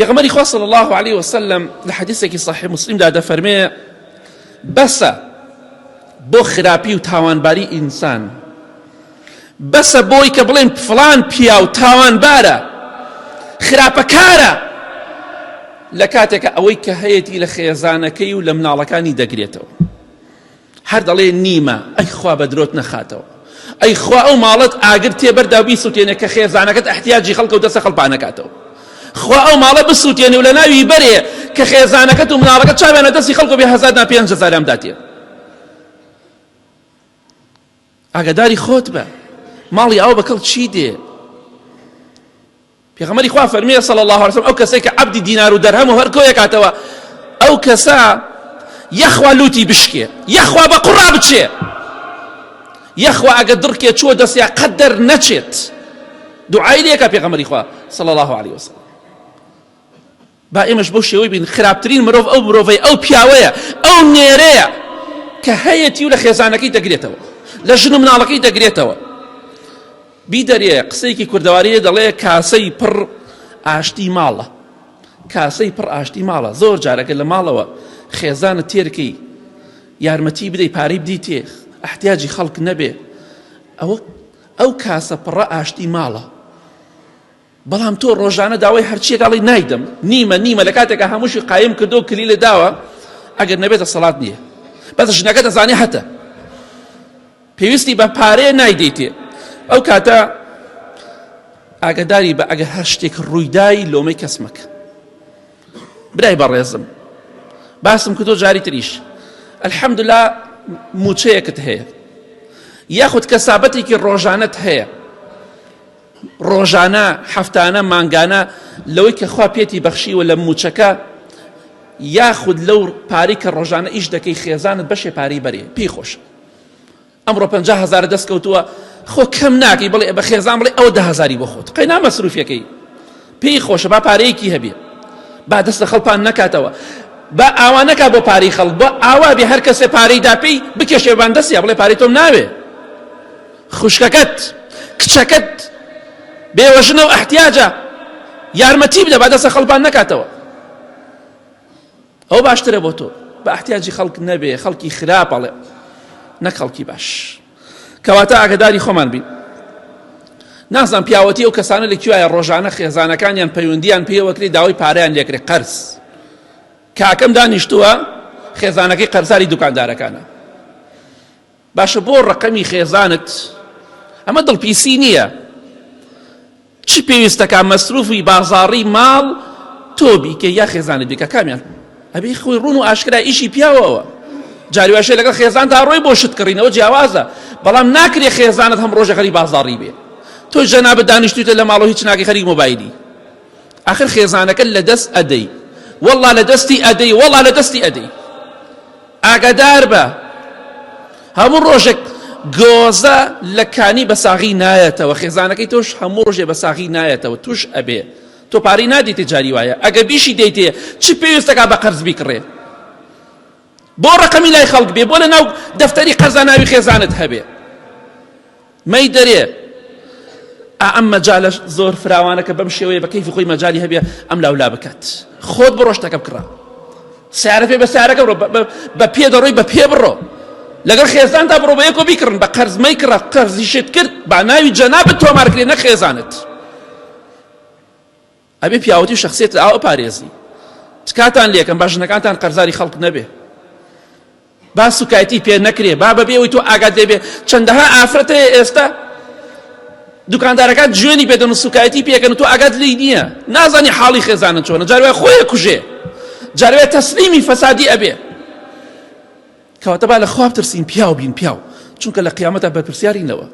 پێغەمبەری خوا صلی الله عليه وسلم لە حەدیثێکی صحیح مسلمدا دەفەرمێ بەسە بۆ خراپی و تاوانباری ئینسان، بەسە بۆی کە بڵێن فڵان پیا و تاوانبارە خراپەکارە لە کاتێکە ئەوەی کە هەیەی لە خێزانەکەی و لە مناڵەکانی دەگرێتەوە. هەر دەڵێ نیمە، ئەی خوا بە درۆت نەخاتەوە، ئەی خوا ئەو ماڵەت ئاگر تێبەردا بیسووتێنێ کە خێزانەکەت احتیاجی خەڵکە و دەستە خەڵپانەکاتەوە. خوا ئەو ماڵە بسووتێنێ و لە ناوی بەرێ کە خێزانەکەت و مناڵەکەت چاوێنە دەستی خەڵکە بێ 1000 5,000 داتێ. ئاگاداری خۆت بە، ماڵی ئەو بەکەڵ چی دێ؟ پێغەمبەری خوا فەرمیێ صلی الله عليه وسلم ئەو کەسێک کە عەبدی دینار و دەرهەم و هەر کۆیە کاتەوە، ئەو کەسە یەخوا لوتی بشکێ، یەخوا بە قوڕا بچێ، یەخوا ئەگە دڕکێ چوە دەستیا قەدەر نەچێت. دوعای لێکە پێغەمبەری خوا صلی الله عليه وسلم. با ئێمەش بۆ شێوەی بین خراپترین مرۆڤ ئەو مرۆڤەی ئەو پیاوەیە ئەو نێرەیە کە هەیەتی و لە خێزانەکەی دەگرێتەوە، لە ژن و مناڵەکەی دەگرێتەوە. بیدەرێ قسەیەکی کوردەواری دەڵێ کاسەی پڕ ئاشتی ماڵە، کاسەی پڕ ئاشتی ماڵە. زۆر جارەکە لە ماڵەوە خێزانت تێرکەی یارمەتی بدەی پارەی بدەیتێ احتیاجی خەڵک نەبێ، ئەو کاسە پڕە ئاشتی ماڵە. بەڵام تۆ ڕۆژانە داوای هەرچیەکڵی نایدەم نیمە لە کاتێکە هەمووشی قایم کردو کلی لە داوە ئەگەر نەبێتە سەڵات نییە، بەس ژنەکە دەزانێ هەتە پێویستی بە پارەیە نایدەیتێ. ئەو کاتە ئاگداری بە ئەگەر هەر شتێک ڕوویدای لۆمەی کەس مەکە. برای بەڕێزم باسم کردو جاری تریش الحەمدوللا موچەیەکت هەیە یاخود کەسابەتێکی ڕۆژانەت هەیە، ڕۆژانە هەفتانە مانگانە لەوەی کە خوا پێتی بەخشیوە لە موچەکە یاخود لەو پارەی کە ڕۆژانە ئیش دەکەی خێزانت بەشێ پارەی بەرێ پێی خۆشە. ئەمڕۆ 50,000 دەستکەوتووە، خۆ کەم ناکەی بڵێ بە خێزان بڵێ ئەوە 10,000 بۆ خۆت قەینا مەسروفیەکەی پێی خۆشە، با پارەیەکی هەبێ، با دەستە خەڵپان نەکاتەوە، با ئاوا نەکا بۆ پارەی خەڵک، بۆ ئاوا بێ هەر کەسێ پارەی داپێی بکێشێ بان دەستیا بڵێ پارەی تۆم ناوێ. خوشکەکەت کچەکەت بێوەژنە و احتیاجە یارمەتی بدە با دەستە خەڵپان نەکاتەوە، ئەو باشترە بۆ تۆ. بە احتیاجی خەڵک نەبێ، خەڵکی خراپەڵێ نەک خەڵکی باش. کەواتە ئاگداری خۆمان بین. نازانم پیاوەتی ئەو کەسانە لەکوایە ڕۆژانە خێزانەکانیان پەیوەندیان پێوەکری داوای پارەیان لێکرێ قەرز. کاکەم دانیشتووە خێزانەکەی قەرزاری دوکاندارەکانە. باشە بۆ ڕقەمی خێزانت ئەمە دڵپیسی نییە، چی پێویستەکە مەسروفی بازاڕی ماڵ تۆ بیکە یا خێزانت بیکە، کامیان ئەبێ خۆی ڕوون و ئاشکرا ئیشی پیاوەوە. جاری واشەیە لەگەڵ خێزان تا ڕۆی بۆ شت کڕینەوە جیاوازە، بەڵام ناکرێ خێزانت هەم ڕۆژە خەری بازاڕی بێ. تۆ جەنابەت دانیشتوتە لە ماڵەوە هیچ ناکەی خەری مۆبایلی، ئاخر خێزانەکە لە دەست ئەدەی، وەڵا لە دەستی ئەدەی، وەڵا لە دەستی ئەدەی. ئاگادار بە هەموو ڕۆژێک گۆزە لە کانی بە ساغی نایەتەوە، خێزانەکەی تۆش هەموو ڕۆژێ بە ساغی نایەتەوە، توش ئەبێ. تۆ پارەی نادیتێ جاری وایە، ئەگە بیشی دەیتێ چی پێویستەکە بە قەرز بیکڕێ، بۆ ڕقەمی لای خەڵک بێ، بۆ لە ناو دەفتەری قەرزە ناوی خێزانت هەبێ. مەی دەرێ ئەم مەجالە زۆر فراوانە کە بەم شێوەیە بە کەیفی خۆی مەجالی هەبێ ئەم لاولا بکات. خۆت بڕۆ شتەکە بکڕە، سیارە پێ بە سیارەکە بڕۆ، بە پێ دەڕۆی بە پێ بڕۆ، لەگەڵ خێزان تا بڕۆ بە یەکۆ بیکڕن، بە قەرز مەیکڕە، قەرزیشت کرد با ناوی جەنابەت تۆمارکرێ نە خێزانت. ئەبێ پیاوەتی و شەخسیەت ئاوە پارێزی. تکاتان لێکم با ژنەکانتان قەرزاری خەڵک نەبێ، با سوکایەتی پێ نەکرێ، با بەبێەوەی تۆ ئاگات لێبێ. چەندەها ئافرەتەیە ئێستا دوکاندارەکان جوێنی پێدەن و سوکایەتی پێکەن و تۆ ئاگات لێی نییە، نازانی حاڵی خێزانت چۆنە، جاروای خۆیە کوژێ، جاروای تەسلیمی فەسادی ئەبێ. کەواتە با لە خوا بترسین، پیاو بین پیاو، چونکە لە قیامەتە بەرپرسیارینەوە.